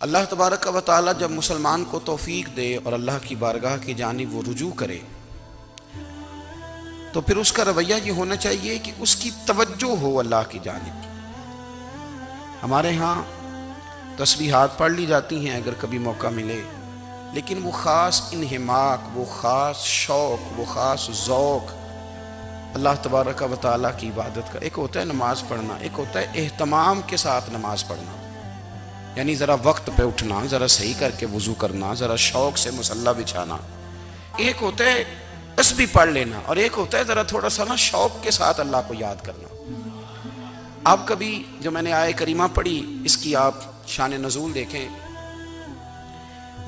اللہ تبارک و تعالی جب مسلمان کو توفیق دے اور اللہ کی بارگاہ کی جانب وہ رجوع کرے تو پھر اس کا رویہ یہ ہونا چاہیے کہ اس کی توجہ ہو اللہ کی جانب. ہمارے ہاں تسبیحات پڑھ لی جاتی ہیں اگر کبھی موقع ملے، لیکن وہ خاص انہماک، وہ خاص شوق، وہ خاص ذوق اللہ تبارک و تعالیٰ کی عبادت کا. ایک ہوتا ہے نماز پڑھنا، ایک ہوتا ہے اہتمام کے ساتھ نماز پڑھنا، یعنی ذرا وقت پہ اٹھنا، ذرا صحیح کر کے وضو کرنا، ذرا شوق سے مصلی بچھانا. ایک ہوتا ہے تسبیح پڑھ لینا، اور ایک ہوتا ہے ذرا تھوڑا سا نا شوق کے ساتھ اللہ کو یاد کرنا. آپ کبھی جو میں نے آیہ کریمہ پڑھی اس کی آپ شان نزول دیکھیں.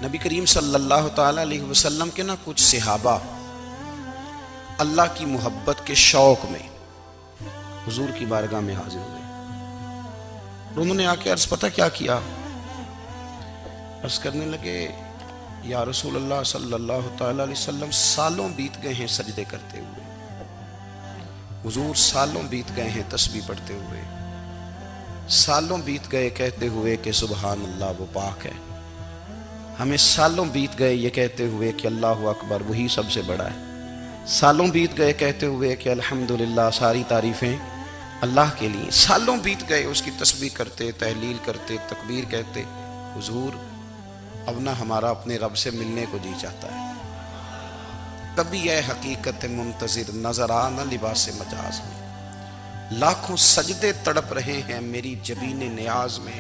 نبی کریم صلی اللہ تعالی علیہ وسلم کے نا کچھ صحابہ اللہ کی محبت کے شوق میں حضور کی بارگاہ میں حاضر ہوئے. انہوں نے آ کے عرض پتہ کیا کیا؟ عرض کرنے لگے یا رسول اللہ صلی اللہ تعالی علیہ وسلم سالوں بیت گئے ہیں سجدے کرتے ہوئے، حضور سالوں بیت گئے ہیں تسبیح پڑھتے ہوئے، سالوں بیت گئے کہتے ہوئے کہ سبحان اللہ وہ پاک ہے، ہمیں سالوں بیت گئے یہ کہتے ہوئے کہ اللہ اکبر وہی سب سے بڑا ہے، سالوں بیت گئے کہتے ہوئے کہ الحمدللہ ساری تعریفیں اللہ کے لیے، سالوں بیت گئے اس کی تسبیح کرتے، تحلیل کرتے، تکبیر کہتے. حضور اب نہ ہمارا اپنے رب سے ملنے کو جی چاہتا ہے. تبھی یہ حقیقت منتظر نظر آنا لباس مجاز میں، لاکھوں سجدے تڑپ رہے ہیں میری جبین نیاز میں.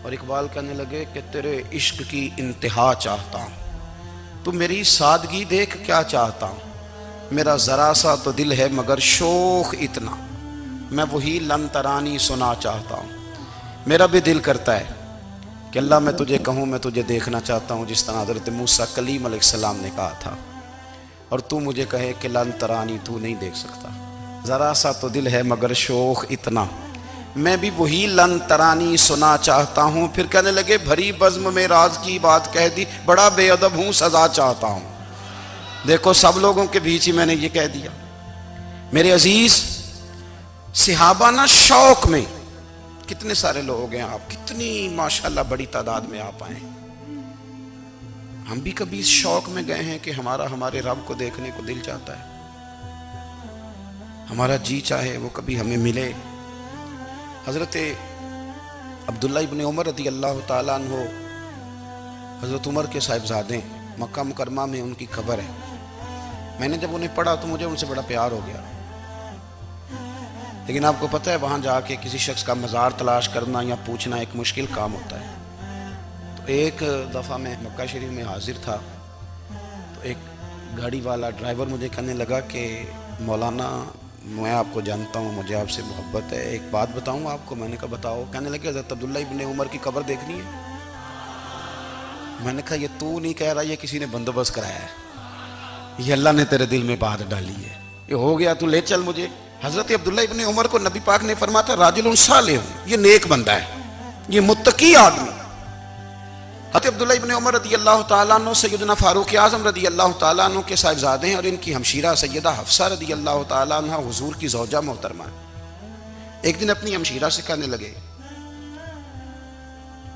اور اقبال کہنے لگے کہ تیرے عشق کی انتہا چاہتا ہوں، تو میری سادگی دیکھ کیا چاہتا ہوں، میرا ذرا سا تو دل ہے مگر شوق اتنا، میں وہی لن ترانی سنا چاہتا ہوں. میرا بھی دل کرتا ہے کہ اللہ میں تجھے کہوں میں تجھے دیکھنا چاہتا ہوں جس طرح حضرت موسیٰ کلیم علیہ السلام نے کہا تھا، اور تو مجھے کہے کہ لن ترانی تو نہیں دیکھ سکتا، ذرا سا تو دل ہے مگر شوق اتنا، میں بھی وہی لن ترانی سنا چاہتا ہوں. پھر کہنے لگے بھری بزم میں راز کی بات کہہ دی، بڑا بے ادب ہوں سزا چاہتا ہوں. دیکھو سب لوگوں کے بیچ ہی میں نے یہ کہہ دیا. میرے عزیز صحابہ نا شوق میں کتنے سارے لوگ ہیں، آپ کتنی ماشاءاللہ بڑی تعداد میں آپ آئے. ہم بھی کبھی اس شوق میں گئے ہیں کہ ہمارے رب کو دیکھنے کو دل چاہتا ہے، ہمارا جی چاہے وہ کبھی ہمیں ملے. حضرت عبداللہ ابن عمر رضی اللہ تعالیٰ عنہ حضرت عمر کے صاحبزادے، مکہ مکرمہ میں ان کی قبر ہے. میں نے جب انہیں پڑھا تو مجھے ان سے بڑا پیار ہو گیا. لیکن آپ کو پتہ ہے وہاں جا کے کسی شخص کا مزار تلاش کرنا یا پوچھنا ایک مشکل کام ہوتا ہے. تو ایک دفعہ میں مکہ شریف میں حاضر تھا تو ایک گاڑی والا ڈرائیور مجھے کہنے لگا کہ مولانا میں آپ کو جانتا ہوں، مجھے آپ سے محبت ہے، ایک بات بتاؤں آپ کو. میں نے کہا بتاؤ. کہنے لگے حضرت عبداللہ ابن عمر کی قبر دیکھنی ہے. میں نے کہا یہ تو نہیں کہہ رہا، یہ کسی نے بندوبست کرایا ہے، یہ اللہ نے تیرے دل میں بات ڈالی ہے، یہ ہو گیا تو لے چل مجھے. حضرت عبداللہ ابن عمر کو نبی پاک نے فرمایا تھا راجل صالح، یہ نیک بندہ ہے، یہ متقی آدمی. حضرت عبداللہ ابن عمر رضی اللہ تعالیٰ عنہ سیدنا فاروق اعظم رضی اللہ تعالیٰ عنہ کے صاحبزادے ہیں، اور ان کی ہمشیرہ سیدہ حفصہ رضی اللہ تعالیٰ عنہ حضور کی زوجہ محترمہ. ایک دن اپنی ہمشیرہ سے کہنے لگے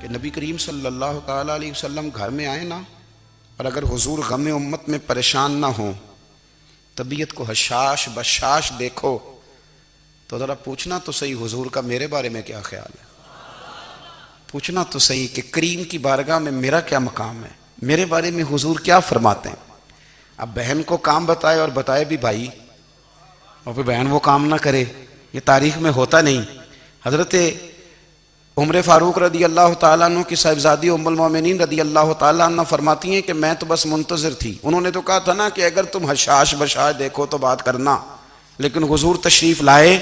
کہ نبی کریم صلی اللہ تعالیٰ علیہ وسلم گھر میں آئے نا، اور اگر حضور غم امت میں پریشان نہ ہوں، طبیعت کو حشاش بشاش دیکھو تو ذرا پوچھنا تو صحیح حضور کا میرے بارے میں کیا خیال ہے، پوچھنا تو صحیح کہ کریم کی بارگاہ میں میرا کیا مقام ہے، میرے بارے میں حضور کیا فرماتے ہیں. اب بہن کو کام بتائے اور بتائے بھی بھائی، اور پھر بہن وہ کام نہ کرے، یہ تاریخ میں ہوتا نہیں. حضرت عمر فاروق رضی اللہ تعالیٰ عنہ کی صاحبزادی ام المومنین رضی اللہ تعالیٰ عنہ فرماتی ہیں کہ میں تو بس منتظر تھی. انہوں نے تو کہا تھا نا کہ اگر تم حشاش بشاش دیکھو تو بات کرنا، لیکن حضور تشریف لائے،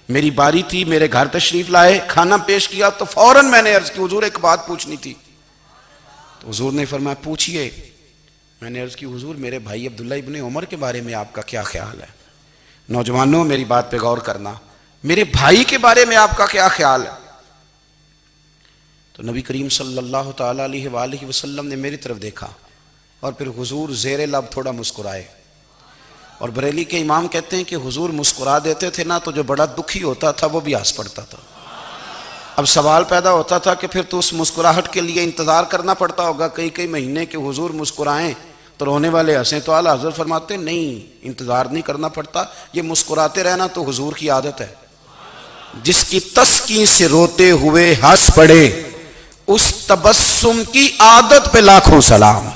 میری باری تھی، میرے گھر تشریف لائے، کھانا پیش کیا تو فوراً میں نے عرض کی حضور ایک بات پوچھنی تھی. تو حضور نے فرمایا پوچھئے. میں نے عرض کی حضور میرے بھائی عبداللہ ابن عمر کے بارے میں آپ کا کیا خیال ہے؟ نوجوانوں میری بات پہ غور کرنا، میرے بھائی کے بارے میں آپ کا کیا خیال ہے؟ تو نبی کریم صلی اللہ تعالیٰ علیہ وآلہ وسلم نے میری طرف دیکھا اور پھر حضور زیر لب تھوڑا مسکرائے. اور بریلی کے امام کہتے ہیں کہ حضور مسکرا دیتے تھے نا تو جو بڑا دکھی ہوتا تھا وہ بھی ہنس پڑتا تھا. اب سوال پیدا ہوتا تھا کہ پھر تو اس مسکراہٹ کے لیے انتظار کرنا پڑتا ہوگا کئی کئی مہینے کہ حضور مسکرائیں تو رونے والے ہنسیں، تو اعلیٰ حضرت فرماتے نہیں، انتظار نہیں کرنا پڑتا، یہ مسکراتے رہنا تو حضور کی عادت ہے۔ جس کی تسکین سے روتے ہوئے ہنس پڑے اس تبسم کی عادت پہ لاکھوں سلام۔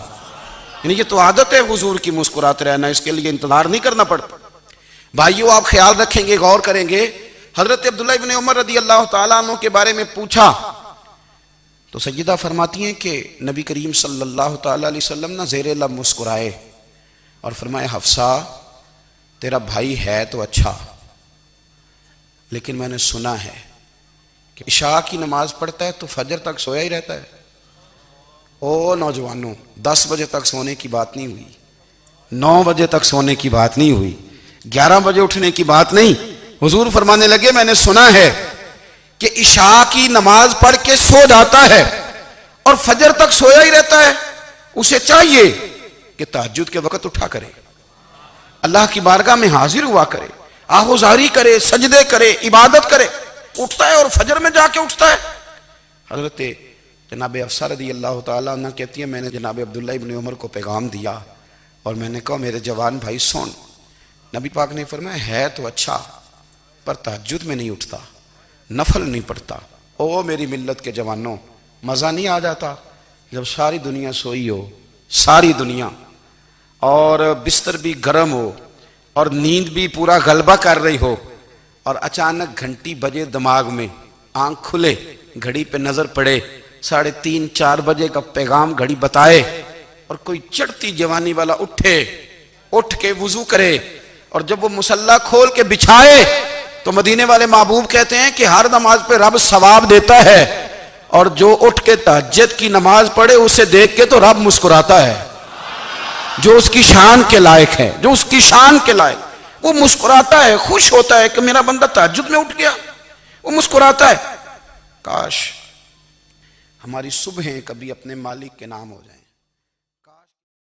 یعنی یہ تو عادت ہے حضور کی مسکراتے رہنا، اس کے لیے انتظار نہیں کرنا پڑتا۔ بھائیو آپ خیال رکھیں گے، غور کریں گے، حضرت عبداللہ ابن عمر رضی اللہ تعالیٰ عنہ کے بارے میں پوچھا تو سیدہ فرماتی ہیں کہ نبی کریم صلی اللہ تعالیٰ علیہ وسلم نہ زیر لب مسکرائے اور فرمائے حفصہ تیرا بھائی ہے تو اچھا، لیکن میں نے سنا ہے کہ عشاء کی نماز پڑھتا ہے تو فجر تک سویا ہی رہتا ہے۔ او نوجوانوں، 10 بجے تک سونے کی بات نہیں ہوئی، 9 بجے تک سونے کی بات نہیں ہوئی، 11 بجے اٹھنے کی بات نہیں۔ حضور فرمانے لگے میں نے سنا ہے کہ عشاء کی نماز پڑھ کے سو جاتا ہے اور فجر تک سویا ہی رہتا ہے، اسے چاہیے کہ تہجد کے وقت اٹھا کرے، اللہ کی بارگاہ میں حاضر ہوا کرے، آہوزاری کرے، سجدے کرے، عبادت کرے، اٹھتا ہے اور فجر میں جا کے اٹھتا ہے۔ حضرت جناب حفصہ رضی اللہ تعالیٰ عنہ کہتی ہیں میں نے جناب عبداللہ ابن عمر کو پیغام دیا اور میں نے کہا میرے جوان بھائی سن، نبی پاک نے فرمایا ہے تو اچھا پر تہجد میں نہیں اٹھتا، نفل نہیں پڑھتا۔ او میری ملت کے جوانوں، مزہ نہیں آ جاتا جب ساری دنیا سوئی ہو، ساری دنیا، اور بستر بھی گرم ہو اور نیند بھی پورا غلبہ کر رہی ہو، اور اچانک گھنٹی بجے دماغ میں، آنکھ کھلے، گھڑی پہ نظر پڑے، 3:30 4 بجے کا پیغام گھڑی بتائے، اور کوئی چڑھتی جوانی والا اٹھ کے وضو کرے، اور جب وہ مصلی کھول کے بچھائے تو مدینے والے محبوب کہتے ہیں کہ ہر نماز پہ رب ثواب دیتا ہے، اور جو اٹھ کے تہجد کی نماز پڑھے اسے دیکھ کے تو رب مسکراتا ہے، جو اس کی شان کے لائق ہے، جو اس کی شان کے لائق، وہ مسکراتا ہے، خوش ہوتا ہے کہ میرا بندہ تہجد میں اٹھ گیا، وہ مسکراتا ہے۔ کاش ہماری صبحیں کبھی اپنے مالک کے نام ہو جائیں۔